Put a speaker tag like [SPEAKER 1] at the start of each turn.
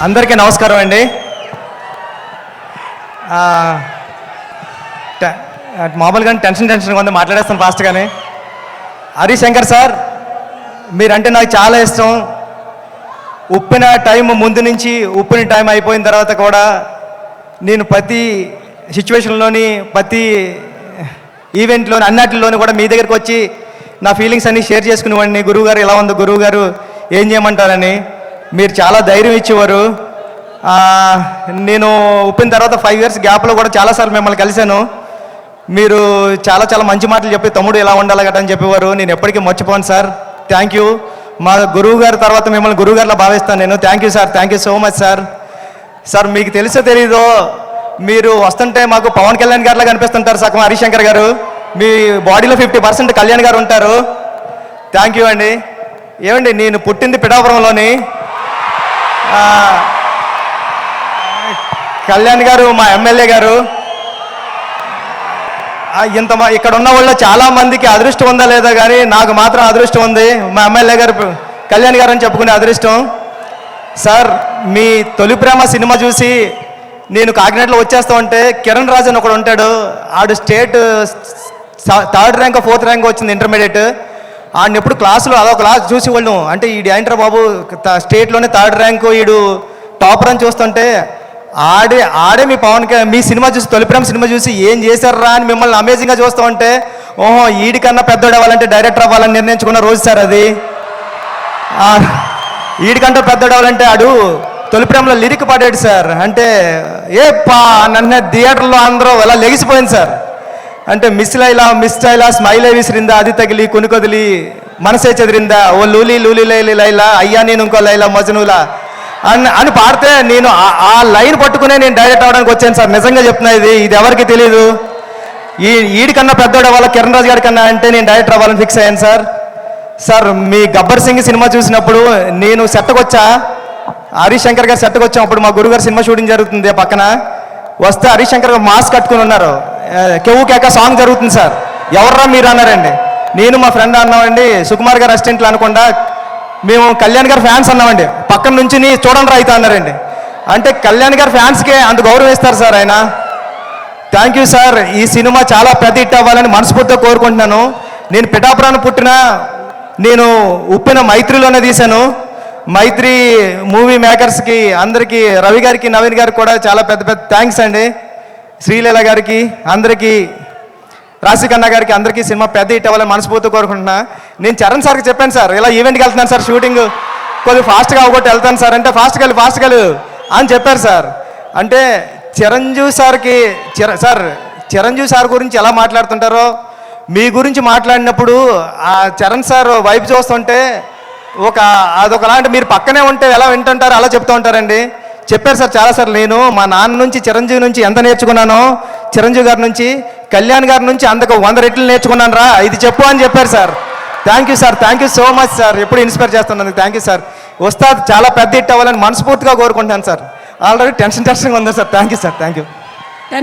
[SPEAKER 1] అందరికీ నమస్కారం అండి. మామూలుగా టెన్షన్గా ఉంది, మాట్లాడేస్తాను ఫాస్ట్గానే. హరిశంకర్ సార్, మీరంటే నాకు చాలా ఇష్టం. ఉప్పిన టైం ముందు నుంచి ఉప్పిన టైం అయిపోయిన తర్వాత కూడా నేను ప్రతి సిచ్యువేషన్లోని ప్రతి ఈవెంట్లోని అన్నిటిలోని కూడా మీ దగ్గరికి వచ్చి నా ఫీలింగ్స్ అన్నీ షేర్ చేసుకునేవాడిని. గురువుగారు ఎలా ఉందో, గురువుగారు ఏం చేయమంటారని మీరు చాలా ధైర్యం ఇచ్చేవారు. నేను ఉప్పిన తర్వాత 5 years గ్యాప్లో కూడా చాలాసార్లు మిమ్మల్ని కలిశాను. మీరు చాలా చాలా మంచి మాటలు చెప్పి తమ్ముడు ఎలా ఉండాలి గట్రా అని చెప్పేవారు. నేను ఎప్పటికీ మర్చిపోను సార్. Thank you. మా గురువు గారి తర్వాత మిమ్మల్ని గురువుగారిలా భావిస్తాను నేను. Thank you sir, thank you so much sir. Sir మీకు తెలుసో తెలీదో, మీరు వస్తుంటే మాకు పవన్ కళ్యాణ్ గారిలా కనిపిస్తుంటారు సగం హరిశంకర్ గారు. మీ బాడీలో 50% కళ్యాణ్ గారు ఉంటారు. థ్యాంక్ యూ అండి. ఏమండి, నేను పుట్టింది పిఠాపురంలోని. కళ్యాణ్ గారు మా ఎమ్మెల్యే గారు. ఇక్కడ ఉన్న వాళ్ళు చాలా మందికి అదృష్టం ఉందా లేదా కానీ నాకు మాత్రం అదృష్టం ఉంది. మా ఎమ్మెల్యే గారు కళ్యాణ్ గారు అని చెప్పుకునే అదృష్టం. సార్, మీ తొలి ప్రేమ సినిమా చూసి నేను కాకినాడలో వచ్చేస్తా ఉంటే కిరణ్ రాజు అని ఒకడు ఉంటాడు. ఆడు state 3rd rank 4th rank వచ్చింది ఇంటర్మీడియట్. ఆడిని ఎప్పుడు క్లాసులో అదొక క్లాస్ చూసి వాళ్ళు అంటే ఈడు ఏంట్రా బాబు స్టేట్లోనే 3rd ర్యాంకు, ఈడు టాపర్ అని చూస్తుంటే ఆడే మీ సినిమా చూసి తొలి ప్రేమ సినిమా చూసి ఏం చేశారా అని మిమ్మల్ని అమేజింగ్గా చూస్తూ ఉంటే ఓహో ఈడికన్నా పెద్దోడు అవ్వాలంటే డైరెక్టర్ అవ్వాలని నిర్ణయించుకున్న రోజు సార్ అది. ఈడికంటే పెద్దోడు అవ్వాలంటే ఆడు తొలి ప్రేమలో లిరిక్ పాడాడు సార్. అంటే నన్ను థియేటర్లో అందరూ ఎలా లెగిసిపోయింది సార్. అంటే మిస్ లైలా స్మైల్ విసిరిందా, అది తగిలి కొనుకొదిలి మనసే చెదిరిందా, ఓ లూలి లూలి లైలా అయ్యా నేను ఇంకో లైలా మజనూలా అని పాడితే నేను ఆ లైన్ పట్టుకునే నేను డైరెక్ట్ అవ్వడానికి వచ్చాను సార్. నిజంగా చెప్తున్నా, ఇది ఎవరికి తెలియదు. ఈడికన్నా పెద్దోడు అవ్వాలి కిరణ్ రాజు గారి కన్నా అంటే నేను డైరెక్టర్ అవ్వాలని ఫిక్స్ అయ్యాను సార్. సార్, మీ గబ్బర్ సింగ్ సినిమా చూసినప్పుడు నేను సెట్కి వచ్చా, హరిశంకర్ గారు సెట్కి వచ్చాం. అప్పుడు మా గురుగారు సినిమా షూటింగ్ జరుగుతుంది పక్కన. వస్తే హరిశంకర్ గారు మాస్క్ కట్టుకుని ఉన్నారు. కెవ్వు కేక సాంగ్ జరుగుతుంది సార్. ఎవర్రా మీరు అన్నారండి. నేను మా ఫ్రెండ్ అన్నామండి, సుకుమార్ గారు అసిస్టెంట్లు అనకుండా మేము కళ్యాణ్ గారు ఫ్యాన్స్ అన్నామండి. పక్కన నుంచి చూడండి రైతా అన్నారండి. అంటే కళ్యాణ్ గారు ఫ్యాన్స్కే అంత గౌరవం ఇస్తారు సార్ ఆయన. Thank you sir. ఈ సినిమా చాలా పెద్ద హిట్ అవ్వాలని మనస్ఫూర్తిగా కోరుకుంటున్నాను. నేను పిఠాపురాన్ని పుట్టిన నేను ఉప్పిన మైత్రిలోనే తీశాను. మైత్రి మూవీ మేకర్స్కి అందరికీ, రవి గారికి నవీన్ గారికి కూడా చాలా పెద్ద పెద్ద థ్యాంక్స్ అండి. శ్రీలీల గారికి, అందరికీ, రాశికన్న గారికి, అందరికీ సినిమా పెద్ద హిట్ అవ్వాలని మనస్ఫూర్తిగా కోరుకుంటున్నా. నేను చరణ్ సార్కి చెప్పాను సార్, ఇలా ఈవెంట్కి వెళ్తున్నాను సార్, షూటింగ్ కొద్దిగా ఫాస్ట్గా అవ్వగొట్టి వెళ్తాను సార్ అంటే ఫాస్ట్గా అని చెప్పారు సార్. అంటే చిరంజీవి సార్ గురించి ఎలా మాట్లాడుతుంటారో మీ గురించి మాట్లాడినప్పుడు ఆ చరణ్ సార్ వైపు చూస్తుంటే అదొకలాంటి మీరు పక్కనే ఉంటే ఎలా వింటుంటారో అలా చెప్తూ ఉంటారండి. చెప్పారు సార్ చాలాసార్లు. నేను మా నాన్న నుంచి చిరంజీవి నుంచి ఎంత నేర్చుకున్నానో, చిరంజీవి గారి నుంచి కళ్యాణ్ గారి నుంచి అందుకు 100 రెట్లు నేర్చుకున్నాను రా, ఇది చెప్పు అని చెప్పారు sir. Thank you sir, thank you so much sir. ఎప్పుడు ఇన్స్పైర్ చేస్తున్నందుకు థ్యాంక్ యూ సార్. వస్తాది చాలా పెద్ద హిట్ అవ్వాలని మనస్ఫూర్తిగా కోరుకుంటాను సార్. ఆల్రెడీ టెన్షన్గా ఉందా sir. Thank you sir, thank you.